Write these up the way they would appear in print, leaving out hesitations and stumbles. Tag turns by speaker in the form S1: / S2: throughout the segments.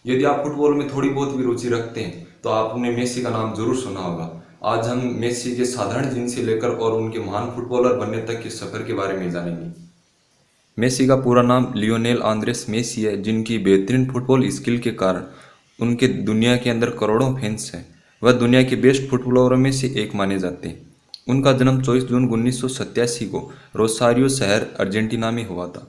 S1: यदि आप फुटबॉल में थोड़ी बहुत भी रुचि रखते हैं तो आपने मेसी का नाम जरूर सुना होगा। आज हम मेसी के साधारण जीवन से लेकर और उनके महान फुटबॉलर बनने तक के सफर के बारे में जानेंगे। मेसी का पूरा नाम लियोनेल आंद्रेस मेसी है, जिनकी बेहतरीन फुटबॉल स्किल के कारण उनके दुनिया के अंदर करोड़ों फैंस हैं। वह दुनिया के बेस्ट फुटबॉलरों में से एक माने जाते हैं। उनका जन्म 24 जून 1987 को रोसारियो शहर अर्जेंटीना में हुआ था।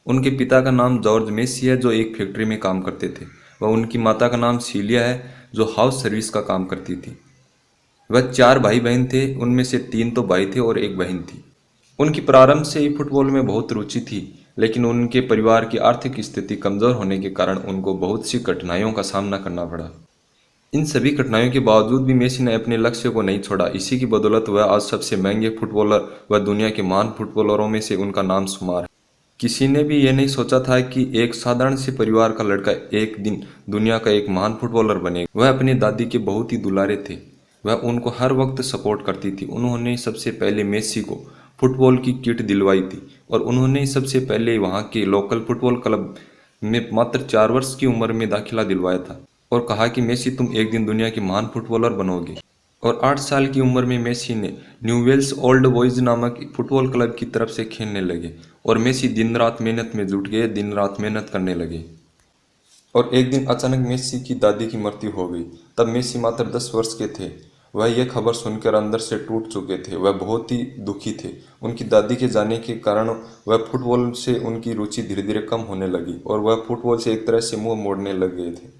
S1: उनके पिता का नाम जॉर्ज मेसी है, जो एक फैक्ट्री में काम करते थे। वह उनकी माता का नाम सीलिया है, जो हाउस सर्विस का काम करती थी। वह चार भाई बहन थे, उनमें से तीन तो भाई थे और एक बहन थी। उनकी प्रारंभ से ही फुटबॉल में बहुत रुचि थी, लेकिन उनके परिवार की आर्थिक स्थिति कमजोर होने के कारण उनको बहुत सी कठिनाइयों का सामना करना पड़ा। इन सभी कठिनाइयों के बावजूद भी मेसी ने अपने लक्ष्य को नहीं छोड़ा। इसी की बदौलत वह आज सबसे महंगे फुटबॉलर व दुनिया के महान फुटबॉलरों में से उनका नाम शुमार है। किसी ने भी ये नहीं सोचा था कि एक साधारण से परिवार का लड़का एक दिन दुनिया का एक महान फुटबॉलर बनेगा। वह अपनी दादी के बहुत ही दुलारे थे। वह उनको हर वक्त सपोर्ट करती थी। उन्होंने सबसे पहले मेसी को फुटबॉल की किट दिलवाई थी और उन्होंने सबसे पहले वहाँ के लोकल फुटबॉल क्लब में मात्र 4 वर्ष की उम्र में दाखिला दिलवाया था और कहा कि मेसी, तुम एक दिन दुनिया के महान फुटबॉलर बनोगे। और 8 साल की उम्र में मेसी ने न्यूवेल्स ओल्ड बॉयज नामक फुटबॉल क्लब की तरफ से खेलने लगे और मेसी दिन रात मेहनत में जुट गए, दिन रात मेहनत करने लगे। और एक दिन अचानक मेसी की दादी की मृत्यु हो गई। तब मेसी मात्र 10 वर्ष के थे। वह यह खबर सुनकर अंदर से टूट चुके थे। वह बहुत ही दुखी थे। उनकी दादी के जाने के कारण वह फुटबॉल से उनकी रुचि धीरे धीरे कम होने लगी और वह फुटबॉल से एक तरह से मुंह मोड़ने लग गए थे।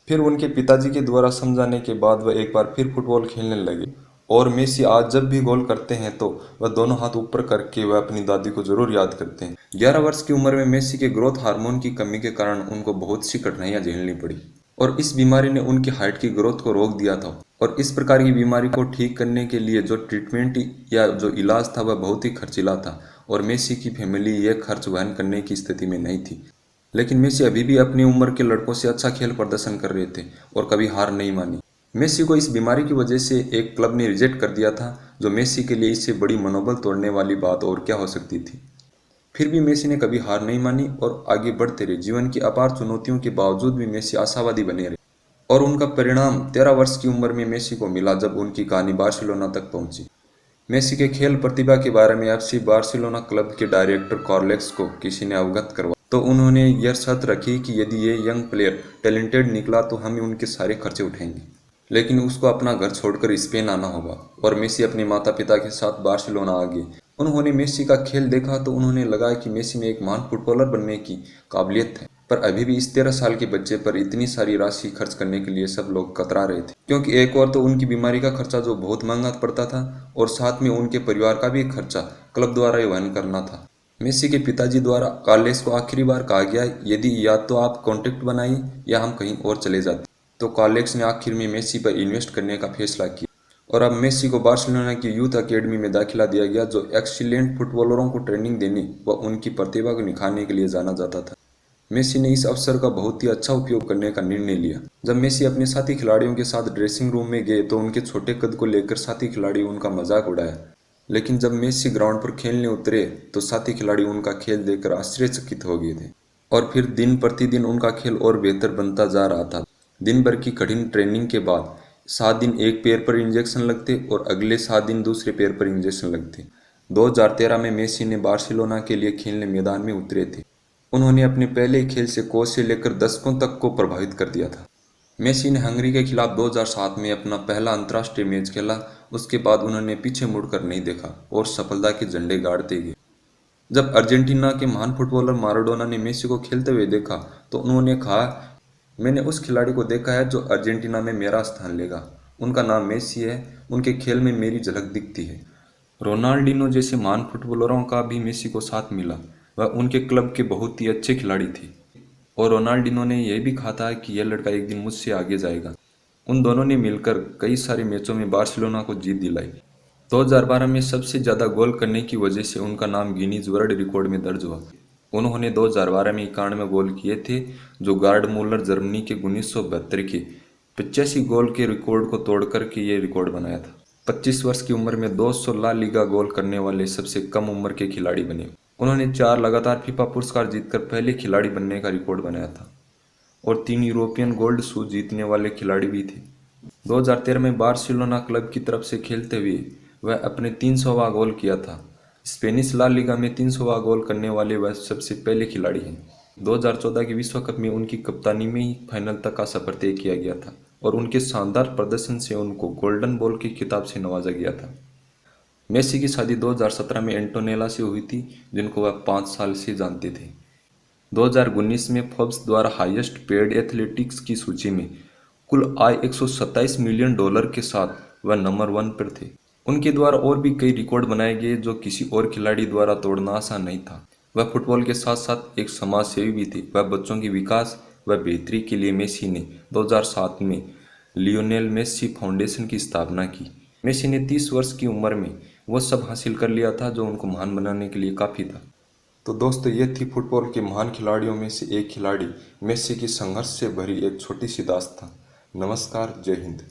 S1: फिर उनके पिताजी के द्वारा समझाने के बाद वह एक बार फिर फुटबॉल खेलने लगे और मेसी आज जब भी गोल करते हैं तो वह दोनों हाथ ऊपर करके वह अपनी दादी को जरूर याद करते हैं। 11 वर्ष की उम्र में मेसी के ग्रोथ हार्मोन की कमी के कारण उनको बहुत सी कठिनाइयां झेलनी पड़ी और इस बीमारी ने उनकी हाइट की ग्रोथ को रोक दिया था। और इस प्रकार की बीमारी को ठीक करने के लिए जो ट्रीटमेंट या जो इलाज था वह बहुत ही खर्चीला था और मेसी की फैमिली यह खर्च वहन करने की स्थिति में नहीं थी। लेकिन मेसी अभी भी अपनी उम्र के लड़कों से अच्छा खेल प्रदर्शन कर रहे थे और कभी हार नहीं मानी। मेसी को इस बीमारी की वजह से एक क्लब ने रिजेक्ट कर दिया था, जो मेसी के लिए इससे बड़ी मनोबल तोड़ने वाली बात और क्या हो सकती थी। फिर भी मेसी ने कभी हार नहीं मानी और आगे बढ़ते रहे। जीवन की अपार चुनौतियों के बावजूद भी मेसी आशावादी बने रहे और उनका परिणाम 13 वर्ष की उम्र में मेसी को मिला, जब उनकी कहानी बार्सिलोना तक पहुंची। मेसी के खेल प्रतिभा के बारे में एफसी बार्सिलोना क्लब के डायरेक्टर कार्लेक्स को किसी ने अवगत करवाया तो उन्होंने यह शर्त रखी कि यदि ये यंग प्लेयर टैलेंटेड निकला तो हम उनके सारे खर्चे उठाएंगे, लेकिन उसको अपना घर छोड़कर स्पेन आना होगा। और मेसी अपने माता पिता के साथ बार्सिलोना आ गए। उन्होंने मेसी का खेल देखा तो उन्होंने लगा कि मेसी में एक महान फुटबॉलर बनने की काबिलियत है, पर अभी भी इस 13 साल के बच्चे पर इतनी सारी राशि खर्च करने के लिए सब लोग कतरा रहे थे, क्योंकि एक और तो उनकी बीमारी का खर्चा जो बहुत महंगा पड़ता था और साथ में उनके परिवार का भी खर्चा क्लब द्वारा ही वहन करना था। मेसी के पिताजी द्वारा कार्लेस को आखिरी बार कहा गया, यदि या तो आप कॉन्ट्रैक्ट बनाइए या हम कहीं और चले जाते। तो कार्लेक्स ने आखिर में मेसी पर इन्वेस्ट करने का फैसला किया और अब मेसी को बार्सिलोना की यूथ अकेडमी में दाखिला दिया गया, जो एक्सीलेंट फुटबॉलरों को ट्रेनिंग देने व उनकी प्रतिभा को निखारने के लिए जाना जाता था। मेसी ने इस अवसर का बहुत ही अच्छा उपयोग करने का निर्णय लिया। जब मेसी अपने साथी खिलाड़ियों के साथ ड्रेसिंग रूम में गए तो उनके छोटे कद को लेकर साथी खिलाड़ी उनका मजाक उड़ाया, लेकिन जब मेसी ग्राउंड पर खेलने उतरे तो साथी खिलाड़ी उनका खेल देखकर आश्चर्यचकित हो गए थे। और फिर दिन प्रतिदिन उनका खेल और बेहतर बनता जा रहा था। दिन भर की कठिन ट्रेनिंग के बाद 7 दिन एक पैर पर इंजेक्शन लगते और अगले 7 दिन दूसरे पैर पर इंजेक्शन लगते। 2013 में मेसी ने बार्सिलोना के लिए खेलने मैदान में उतरे थे। उन्होंने अपने पहले खेल से कोच से लेकर दर्शकों तक को प्रभावित कर दिया था। मेसी ने हंगरी के खिलाफ 2007 में अपना पहला अंतर्राष्ट्रीय मैच खेला। उसके बाद उन्होंने पीछे मुड़कर नहीं देखा और सफलता के झंडे गाड़ते गए। जब अर्जेंटीना के महान फुटबॉलर माराडोना ने मेसी को खेलते हुए देखा तो उन्होंने कहा, मैंने उस खिलाड़ी को देखा है जो अर्जेंटीना में मेरा स्थान लेगा। उनका नाम मेसी है। उनके खेल में मेरी झलक दिखती है। रोनाल्डिनो जैसे महान फुटबॉलरों का भी मेसी को साथ मिला। वह उनके क्लब के बहुत ही अच्छे खिलाड़ी थे और रोनाल्डिनो ने यह भी कहा था कि यह लड़का एक दिन मुझसे आगे जाएगा। उन दोनों ने मिलकर कई सारे मैचों में बार्सिलोना को जीत दिलाई। 2012 में सबसे ज़्यादा गोल करने की वजह से उनका नाम गिनीज वर्ल्ड रिकॉर्ड में दर्ज हुआ। उन्होंने 2012 में 91 गोल किए थे, जो गार्ड मूलर जर्मनी के 1972 के 85 गोल के रिकॉर्ड को तोड़कर के ये रिकॉर्ड बनाया था। 25 वर्ष की उम्र में 200 ला लीगा गोल करने वाले सबसे कम उम्र के खिलाड़ी बने। उन्होंने 4 लगातार फीफा पुरस्कार जीतकर पहले खिलाड़ी बनने का रिकॉर्ड बनाया था। और 3 यूरोपियन गोल्ड शू जीतने वाले खिलाड़ी भी थे। 2013 में बार्सिलोना क्लब की तरफ से खेलते हुए वह अपने 300वां गोल किया था। स्पेनिश ला लीगा में 300वां गोल करने वाले वह सबसे पहले खिलाड़ी हैं। 2014 के विश्व कप में उनकी कप्तानी में ही फाइनल तक का सफर तय किया गया था और उनके शानदार प्रदर्शन से उनको गोल्डन बॉल के खिताब से नवाजा गया था। मेसी की शादी 2017 में एंटोनेला से हुई थी, जिनको वह 5 साल से जानते थे। 2019 में फोर्ब्स द्वारा हाईएस्ट पेड एथलेटिक्स की सूची में कुल आय $127 मिलियन के साथ वह नंबर 1 पर थे। उनके द्वारा और भी कई रिकॉर्ड बनाए गए जो किसी और खिलाड़ी द्वारा तोड़ना आसान नहीं था। वह फुटबॉल के साथ साथ एक समाज सेवी भी थे। वह बच्चों के विकास व बेहतरी के लिए मेसी ने 2007 में लियोनेल मेसी फाउंडेशन की स्थापना की। मेसी ने 30 वर्ष की उम्र में वह सब हासिल कर लिया था जो उनको महान बनाने के लिए काफ़ी था। तो दोस्तों, ये थी फुटबॉल के महान खिलाड़ियों में से एक खिलाड़ी मेसी की संघर्ष से भरी एक छोटी सी दास्तान। नमस्कार, जय हिंद।